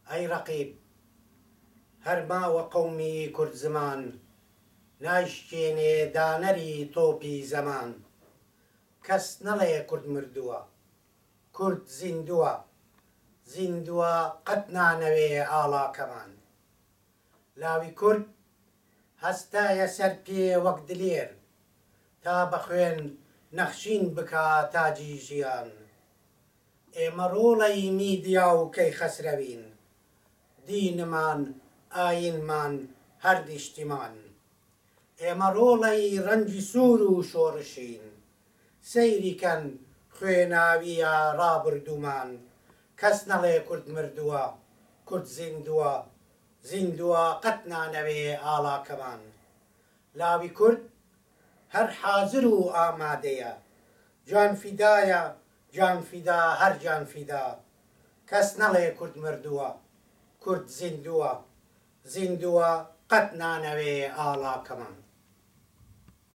ئەی ڕەقیب هەرماوە قەومی کورد زمان نایشکێنێ دانەری تۆپی زەمان کەس نەڵێ کورد مردووە کورد زیندووە زیندووە قەت نانەوێ ئاڵاکەمان لاوی کورد هەستایە سەر پێ وەک دلێر تا بە خوێن نەخشین بکا تاجی ژیان ئێمە ڕۆڵەی میدیا و کەی خەسرەوین دینمان ئایینمان هەر نیشتیمان ئێمە ڕۆڵەی ڕەنجی سوور و شۆڕشین سەیریکەن خوێناویە ڕابردوومان کەس نەڵێ کورد مردووە کورد زیندووە زیندووە قەت نانەوێ ئاڵاکەمان لاوی کورد هەر حازر و ئامادەیە جان فیدایە جان فیدا هەر جان فیدا کەس نەڵێ کورد مردووە کورد زیندووە زیندووە قەت نانەوێ ئاڵاکەمان